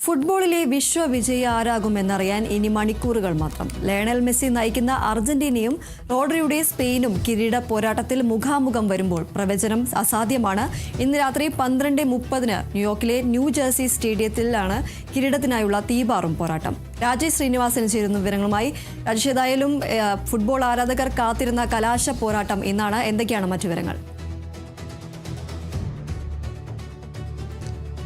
ഫുട്ബോളിലെ വിശ്വവിജയി ആരാകുമെന്നറിയാൻ ഇനി മണിക്കൂറുകൾ മാത്രം. ലയണൽ മെസ്സി നയിക്കുന്ന അർജന്റീനയും റോഡ്രിയുടെ സ്പെയിനും കിരീട പോരാട്ടത്തിൽ മുഖാമുഖം വരുമ്പോൾ പ്രവചനം അസാധ്യമാണ്. ഇന്ന് രാത്രി 12:30 ന്യൂയോർക്കിലെ ന്യൂ ജേഴ്സി സ്റ്റേഡിയത്തിലാണ് കിരീടത്തിനായുള്ള തീപാറും പോരാട്ടം. രാജേഷ് ശ്രീനിവാസൻ ചേരുന്ന വിവരങ്ങളുമായി. രാജേഷ്, ഏതായാലും ഫുട്ബോൾ ആരാധകർ കാത്തിരുന്ന കലാശ പോരാട്ടം ഇന്നാണ്. എന്തൊക്കെയാണ് മറ്റു വിവരങ്ങൾ?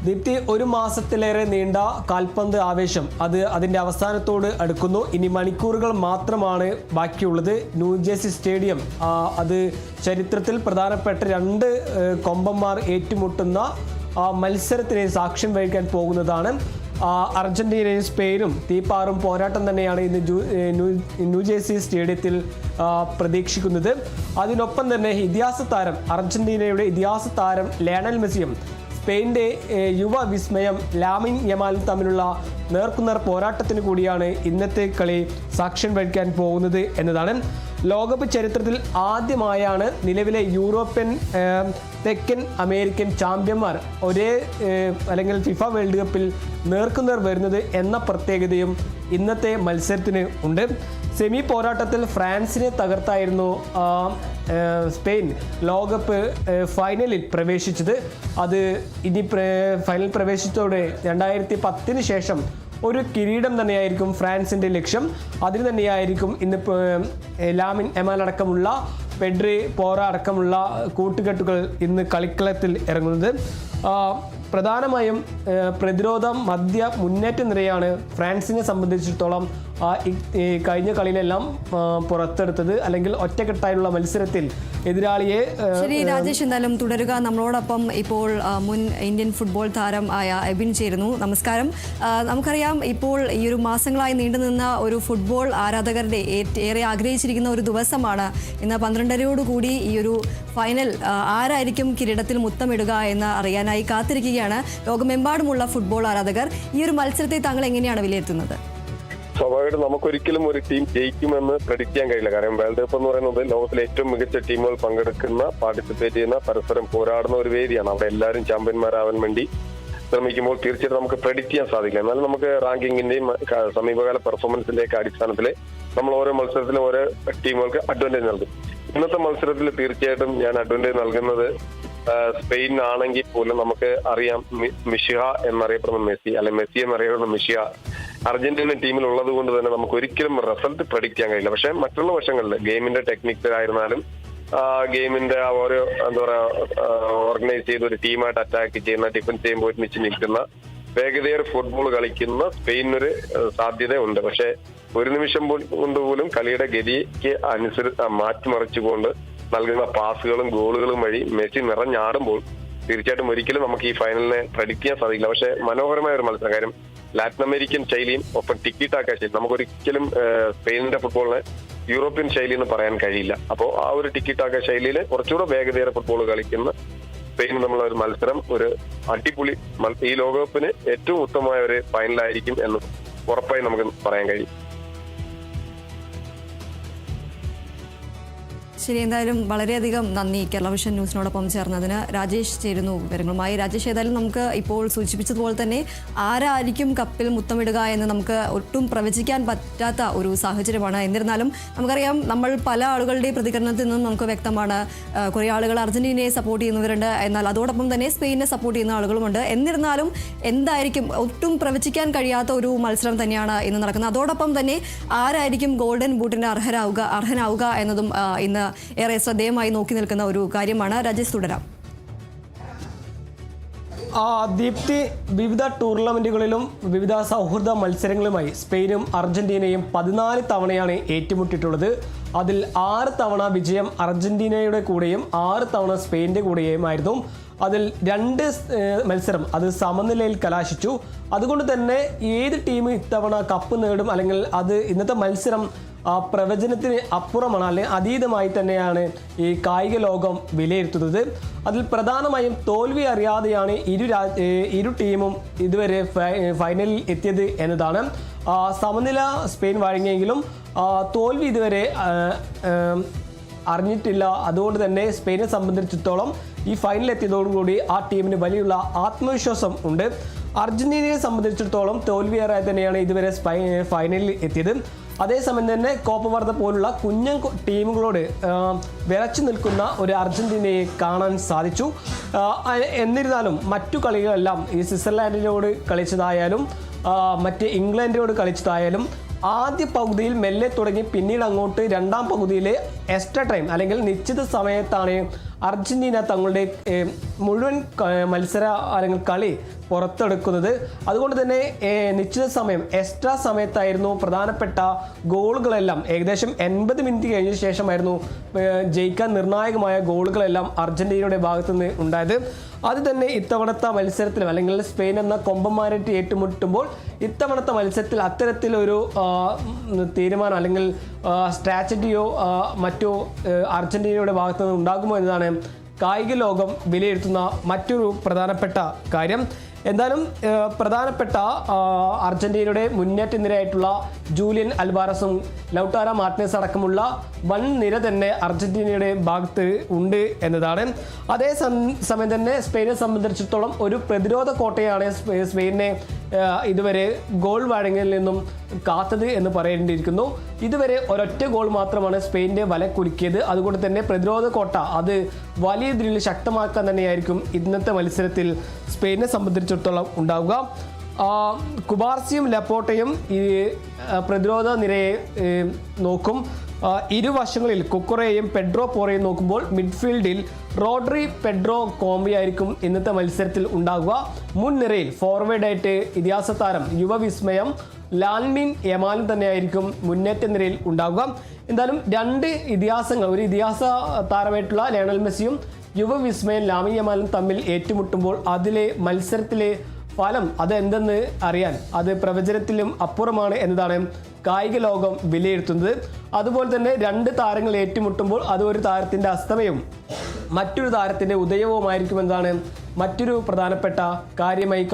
ദീപ്തി, ഒരു മാസത്തിലേറെ നീണ്ട കാൽപന്ത് ആവേശം അതിൻ്റെ അവസാനത്തോട് അടുക്കുന്നു. ഇനി മണിക്കൂറുകൾ മാത്രമാണ് ബാക്കിയുള്ളത്. ന്യൂ ജേഴ്സി സ്റ്റേഡിയം അത് ചരിത്രത്തിൽ പ്രധാനപ്പെട്ട രണ്ട് കൊമ്പന്മാർ ഏറ്റുമുട്ടുന്ന മത്സരത്തിന് സാക്ഷ്യം വഹിക്കാൻ പോകുന്നതാണ്. അർജന്റീനയും സ്പെയിനും തീപ്പാറും പോരാട്ടം തന്നെയാണ് ഇന്ന് ന്യൂ ജേഴ്സി സ്റ്റേഡിയത്തിൽ പ്രതീക്ഷിക്കുന്നത്. അതിനൊപ്പം തന്നെ ഇതിഹാസ താരം അർജന്റീനയുടെ ഇതിഹാസ താരം ലയണൽ മെസ്സിയും സ്പെയിൻ്റെ യുവ വിസ്മയം ലാമിൻ യമാലും തമ്മിലുള്ള നേർക്കുനേർ പോരാട്ടത്തിന് കൂടിയാണ് ഇന്നത്തെ കളി സാക്ഷ്യം വഹിക്കാൻ പോകുന്നത് എന്നതാണ്. ലോകകപ്പ് ചരിത്രത്തിൽ ആദ്യമായാണ് നിലവിലെ യൂറോപ്യൻ തെക്കൻ അമേരിക്കൻ ചാമ്പ്യന്മാർ അല്ലെങ്കിൽ ഫിഫ വേൾഡ് കപ്പിൽ നേർക്കുനേർ വരുന്നത് എന്ന പ്രത്യേകതയും ഇന്നത്തെ മത്സരത്തിന് ഉണ്ട്. സെമി പോരാട്ടത്തിൽ ഫ്രാൻസിനെ തകർത്തായിരുന്നു സ്പെയിൻ ലോകകപ്പ് ഫൈനലിൽ പ്രവേശിച്ചത്. അത് ഇനി ഫൈനൽ പ്രവേശിച്ചതോടെ 2010 ശേഷം ഒരു കിരീടം തന്നെയായിരിക്കും ഫ്രാൻസിൻ്റെ ലക്ഷ്യം. അതിന് തന്നെയായിരിക്കും ഇന്ന് ലാമിൻ യമാൽ അടക്കമുള്ള പെഡ്രി പോറ അടക്കമുള്ള കൂട്ടുകെട്ടുകൾ ഇന്ന് കളിക്കളത്തിൽ ഇറങ്ങുന്നത്. പ്രധാനമായും പ്രതിരോധ മധ്യ മുന്നേറ്റ നിരയാണ് ഫ്രാൻസിനെ സംബന്ധിച്ചിടത്തോളം കഴിഞ്ഞ കളിയിലെല്ലാം പുറത്തെടുത്തത്. അല്ലെങ്കിൽ ഒറ്റക്കെട്ടായുള്ള മത്സരത്തിൽ എതിരാളിയെ. ശരി രാജേഷ്, എന്തായാലും തുടരുക. നമ്മളോടൊപ്പം ഇപ്പോൾ മുൻ ഇന്ത്യൻ ഫുട്ബോൾ താരം ആയ എബിൻ ചേരുന്നു. നമസ്കാരം. നമുക്കറിയാം, ഇപ്പോൾ ഈ ഒരു മാസങ്ങളായി നീണ്ടുനിന്ന ഒരു ഫുട്ബോൾ ആരാധകരുടെ ഏറെ ആഗ്രഹിച്ചിരിക്കുന്ന ഒരു ദിവസമാണ് ഇന്ന്. 12:30 ഈ ഒരു ഫൈനൽ ആരായിരിക്കും കിരീടത്തിൽ മുത്തമിടുക എന്ന് അറിയാനായി കാത്തിരിക്കുകയാണ് ലോകമെമ്പാടുമുള്ള ഫുട്ബോൾ ആരാധകർ. ഈ ഒരു മത്സരത്തെ താങ്കൾ എങ്ങനെയാണ് വിലയിരുത്തുന്നത്? സ്വാഭാവികമായിട്ടും നമുക്കൊരിക്കലും ഒരു ടീം ജയിക്കുമെന്ന് പ്രഡിക്റ്റ് ചെയ്യാൻ കഴിയില്ല. കാരണം വേൾഡ് കപ്പ് എന്ന് പറയുന്നത് ലോകത്തിലെ ഏറ്റവും മികച്ച ടീമുകൾ പങ്കെടുക്കുന്ന, പാർട്ടിസിപ്പേറ്റ് ചെയ്യുന്ന, പരസ്പരം പോരാടുന്ന ഒരു വേദിയാണ്. അവിടെ എല്ലാവരും ചാമ്പ്യന്മാരാവാൻ വേണ്ടി ശ്രമിക്കുമ്പോൾ തീർച്ചയായിട്ടും നമുക്ക് പ്രഡിക്റ്റ് ചെയ്യാൻ സാധിക്കില്ല. എന്നാലും നമുക്ക് റാങ്കിങ്ങിന്റെയും സമീപകാല പെർഫോമൻസിന്റെയൊക്കെ അടിസ്ഥാനത്തിൽ നമ്മൾ ഓരോ മത്സരത്തിലും ഓരോ ടീമുകൾക്ക് അഡ്വാൻറ്റേജ് നൽകും. ഇന്നത്തെ മത്സരത്തിൽ തീർച്ചയായിട്ടും ഞാൻ അഡ്വാൻറ്റേജ് നൽകുന്നത് സ്പെയിനാണെങ്കിൽ പോലും നമുക്ക് അറിയാം മിഷിഹ എന്നറിയപ്പെടുന്ന മെസ്സി, അല്ലെ മെസ്സി എന്നറിയപ്പെടുന്ന മിഷിഹ അർജന്റീന ടീമിൽ ഉള്ളത് കൊണ്ട് തന്നെ നമുക്ക് ഒരിക്കലും റിസൾട്ട് പ്രഡിക്റ്റ് ചെയ്യാൻ കഴിയില്ല. പക്ഷെ മറ്റുള്ള വശങ്ങളിൽ ഗെയിമിന്റെ ടെക്നിക്സിലായിരുന്നാലും ഗെയിമിന്റെ ഓരോ ഓർഗനൈസ് ചെയ്ത് ഒരു ടീമായിട്ട് അറ്റാക്ക് ചെയ്യുന്ന, ഡിഫൻസ് ചെയ്യുമ്പോൾ ഒരുമിച്ച് നിൽക്കുന്ന, വേഗതയേറെ ഫുട്ബോൾ കളിക്കുന്ന സ്പെയിനൊരു സാധ്യതയുണ്ട്. പക്ഷെ ഒരു നിമിഷം കൊണ്ട് പോലും കളിയുടെ ഗതിക്ക് മാറ്റിമറിച്ചുകൊണ്ട് നൽകുന്ന പാസുകളും ഗോളുകളും വഴി മെസ്സി നിറഞ്ഞാടുമ്പോൾ തീർച്ചയായിട്ടും ഒരിക്കലും നമുക്ക് ഈ ഫൈനലിനെ പ്രഡിക്റ്റ് ചെയ്യാൻ സാധിക്കില്ല. പക്ഷെ മനോഹരമായ ഒരു മത്സരം. കാര്യം ലാറ്റിൻ അമേരിക്കൻ ശൈലിയും ഒപ്പം ടിക്കി ടാക്ക ശൈലി, നമുക്കൊരിക്കലും സ്പെയിനിന്റെ ഫുട്ബോളിനെ യൂറോപ്യൻ ശൈലി എന്ന് പറയാൻ കഴിയില്ല. അപ്പോൾ ആ ഒരു ടിക്കി ടാക്ക ശൈലിയിൽ കുറച്ചുകൂടെ വേഗതയേറെ ഫുട്ബോൾ കളിക്കുന്ന സ്പെയിൻ തമ്മിലുള്ള ഒരു മത്സരം ഒരു അടിപൊളി ഈ ലോകകപ്പിന് ഏറ്റവും ഉത്തമമായ ഒരു ഫൈനലായിരിക്കും എന്ന് ഉറപ്പായി നമുക്ക് പറയാൻ കഴിയും. ശരി, എന്തായാലും വളരെയധികം നന്ദി കേരള വിഷൻ ന്യൂസിനോടൊപ്പം ചേർന്നതിന്. രാജേഷ് ചേരുന്നു വിവരങ്ങളുമായി. രാജേഷ്, ഏതായാലും നമുക്ക് ഇപ്പോൾ സൂചിപ്പിച്ചതുപോലെ തന്നെ ആരായിരിക്കും കപ്പിൽ മുത്തമിടുക എന്ന് നമുക്ക് ഒട്ടും പ്രവചിക്കാൻ പറ്റാത്ത ഒരു സാഹചര്യമാണ്. എന്നിരുന്നാലും നമുക്കറിയാം, നമ്മൾ പല ആളുകളുടെ പ്രതികരണത്തിൽ നിന്നും നമുക്ക് വ്യക്തമാണ്, കുറേ ആളുകൾ അർജന്റീനയെ സപ്പോർട്ട് ചെയ്യുന്നവരുണ്ട്, എന്നാൽ അതോടൊപ്പം തന്നെ സ്പെയിനെ സപ്പോർട്ട് ചെയ്യുന്ന ആളുകളുമുണ്ട്. എന്നിരുന്നാലും എന്തായിരിക്കും ഒട്ടും പ്രവചിക്കാൻ കഴിയാത്ത ഒരു മത്സരം തന്നെയാണ് ഇന്ന് നടക്കുന്നത്. അതോടൊപ്പം തന്നെ ആരായിരിക്കും ഗോൾഡൻ ബൂട്ടിന് അർഹനാവുക എന്നതും ഇന്ന് ഏറെ ശ്രദ്ധേയമായി നോക്കി നിൽക്കുന്ന ഒരു കാര്യമാണ്. രാജേഷ്, തുടരാം. ദീപ്തി, വിവിധ ടൂർണമെന്റുകളിലും വിവിധ സൗഹൃദ മത്സരങ്ങളുമായി സ്പെയിനും അർജന്റീനയും 14 തവണയാണ് ഏറ്റുമുട്ടിയിട്ടുള്ളത്. അതിൽ 6 തവണ വിജയം അർജന്റീനയുടെ കൂടെയും 6 തവണ സ്പെയിൻ്റെ കൂടെയുമായിരുന്നു. അതിൽ 2 മത്സരം അത് സമനിലയിൽ കലാശിച്ചു. അതുകൊണ്ട് തന്നെ ഏത് ടീം ഇത്തവണ കപ്പ് നേടും, അല്ലെങ്കിൽ അത് ഇന്നത്തെ മത്സരം പ്രവചനത്തിന് അപ്പുറമാണ്, അല്ലെങ്കിൽ അതീതമായി തന്നെയാണ് ഈ കായിക ലോകം വിലയിരുത്തുന്നത്. അതിൽ പ്രധാനമായും തോൽവി അറിയാതെയാണ് ഇരു ടീമും ഇതുവരെ ഫൈനലിൽ എത്തിയത് എന്നതാണ്. സമനില സ്പെയിൻ വഴങ്ങിയെങ്കിലും തോൽവി ഇതുവരെ അറിഞ്ഞിട്ടില്ല. അതുകൊണ്ട് തന്നെ സ്പെയിനെ സംബന്ധിച്ചിടത്തോളം ഈ ഫൈനൽ എത്തിയതോടുകൂടി ആ ടീമിന് വലിയുള്ള ആത്മവിശ്വാസം ഉണ്ട്. അർജന്റീനയെ സംബന്ധിച്ചിടത്തോളം തോൽവിയേറെ തന്നെയാണ് ഇതുവരെ ഫൈനലിൽ എത്തിയത്. അതേസമയം തന്നെ കോപ്പ വർദ്ധ പോലുള്ള കുഞ്ഞൻ ടീമുകളോട് വിറച്ചു നിൽക്കുന്ന ഒരു അർജന്റീനയെ കാണാൻ സാധിച്ചു. എന്നിരുന്നാലും മറ്റു കളികളെല്ലാം ഈ സ്വിറ്റ്സർലാൻഡിനോട് കളിച്ചതായാലും മറ്റ് ഇംഗ്ലണ്ടിനോട് കളിച്ചതായാലും ആദ്യ പകുതിയിൽ മെല്ലെ തുടങ്ങി പിന്നീട് അങ്ങോട്ട് രണ്ടാം പകുതിയിലെ എക്സ്ട്രാ ടൈം അല്ലെങ്കിൽ നിശ്ചിത സമയത്താണ് അർജന്റീന തങ്ങളുടെ മുഴുവൻ മത്സര അല്ലെങ്കിൽ കളി പുറത്തെടുക്കുന്നത്. അതുകൊണ്ട് തന്നെ നിശ്ചിത സമയം എക്സ്ട്രാ സമയത്തായിരുന്നു പ്രധാനപ്പെട്ട ഗോളുകളെല്ലാം. ഏകദേശം 80 മിനിറ്റ് കഴിഞ്ഞ ശേഷമായിരുന്നു ജയിക്കാൻ നിർണായകമായ ഗോളുകളെല്ലാം അർജന്റീനയുടെ ഭാഗത്തു നിന്ന് ഉണ്ടായത്. അത് തന്നെ ഇത്തവണത്തെ മത്സരത്തിലും അല്ലെങ്കിൽ സ്പെയിൻ എന്ന കൊമ്പന്മാരായിട്ട് ഏറ്റുമുട്ടുമ്പോൾ ഇത്തവണത്തെ മത്സരത്തിൽ അത്തരത്തിലൊരു തീരുമാനം അല്ലെങ്കിൽ സ്ട്രാറ്റജിയോ മറ്റോ അർജന്റീനയുടെ ഭാഗത്തു നിന്ന് ഉണ്ടാകുമോ എന്നതാണ് കായിക ലോകം വിലയിരുത്തുന്ന മറ്റൊരു പ്രധാനപ്പെട്ട കാര്യം. എന്തായാലും പ്രധാനപ്പെട്ട അർജന്റീനയുടെ മുന്നേറ്റ നിരയായിട്ടുള്ള ജൂലിയൻ അൽവാരസും ലൗട്ടാരോ മാർട്ടിനസ് അടക്കമുള്ള വൻ നിര തന്നെ അർജന്റീനയുടെ ഭാഗത്ത് ഉണ്ട് എന്നതാണ്. അതേ സമയം തന്നെ സ്പെയിനെ സംബന്ധിച്ചിടത്തോളം ഒരു പ്രതിരോധ കോട്ടയാണ് സ്പെയിനെ ഇതുവരെ ഗോൾ വഴങ്ങിൽ നിന്നും കാത്തത് എന്ന് പറയേണ്ടിയിരിക്കുന്നു. ഇതുവരെ ഒരൊറ്റ ഗോൾ മാത്രമാണ് സ്പെയിൻ്റെ വല കുലുക്കിയത്. അതുകൊണ്ട് തന്നെ പ്രതിരോധ കോട്ട അത് വലിയ രീതിയിൽ ശക്തമാക്കാൻ തന്നെയായിരിക്കും ഇന്നത്തെ മത്സരത്തിൽ സ്പെയിനെ സംബന്ധിച്ചിടത്തോളം ഉണ്ടാവുക. കുബാർസിയും ലപ്പോട്ടയും ഈ പ്രതിരോധ നിരയെ നോക്കും. ഇരുവശങ്ങളിൽ കുക്കുറയെയും പെഡ്രോ പോറയും നോക്കുമ്പോൾ മിഡ്ഫീൽഡിൽ റോഡ്രി, പെഡ്രോ കോംബിയായിരിക്കും ഇന്നത്തെ മത്സരത്തിൽ ഉണ്ടാകുക. മുൻനിരയിൽ ഫോർവേഡായിട്ട് ഇതിഹാസ താരം യുവവിസ്മയം ലാൽമിൻ യമാലും തന്നെയായിരിക്കും മുന്നേറ്റ നിരയിൽ ഉണ്ടാകുക. എന്തായാലും രണ്ട് ഇതിഹാസങ്ങൾ, ഒരു ഇതിഹാസ താരമായിട്ടുള്ള ലയണൽ മെസ്സിയും യുവവിസ്മയം ലാമിൻ യമാലും തമ്മിൽ ഏറ്റുമുട്ടുമ്പോൾ അതിലെ മത്സരത്തിലെ ഫലം അതെന്തെന്ന് അറിയാൻ അത് പ്രവചനത്തിലും അപ്പുറമാണ് എന്നതാണ് കായിക ലോകം വിലയിരുത്തുന്നത്. അതുപോലെ തന്നെ രണ്ട് താരങ്ങൾ ഏറ്റുമുട്ടുമ്പോൾ അത് ഒരു താരത്തിൻ്റെ അസ്തമയവും മറ്റൊരു താരത്തിൻ്റെ ഉദയവുമായിരിക്കുമെന്നാണ് മറ്റൊരു പ്രധാനപ്പെട്ട കാര്യമായി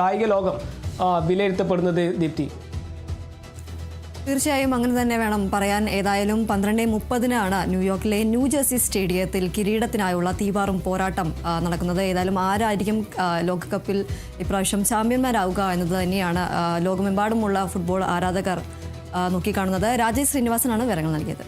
കായിക ലോകം വിലയിരുത്തപ്പെടുന്നത്. ദീപ്തി, തീർച്ചയായും അങ്ങനെ തന്നെ വേണം പറയാൻ. ഏതായാലും 12:30 ന്യൂയോർക്കിലെ ന്യൂജേഴ്സി സ്റ്റേഡിയത്തിൽ കിരീടത്തിനായുള്ള തീവാറും പോരാട്ടം നടക്കുന്നത്. ഏതായാലും ആരായിരിക്കും ലോകകപ്പിൽ ഇപ്രാവശ്യം ചാമ്പ്യന്മാരാവുക എന്നത് തന്നെയാണ് ലോകമെമ്പാടുമുള്ള ഫുട്ബോൾ ആരാധകർ നോക്കിക്കാണുന്നത്. രാജേഷ് ശ്രീനിവാസനാണ് വിവരങ്ങൾ നൽകിയത്.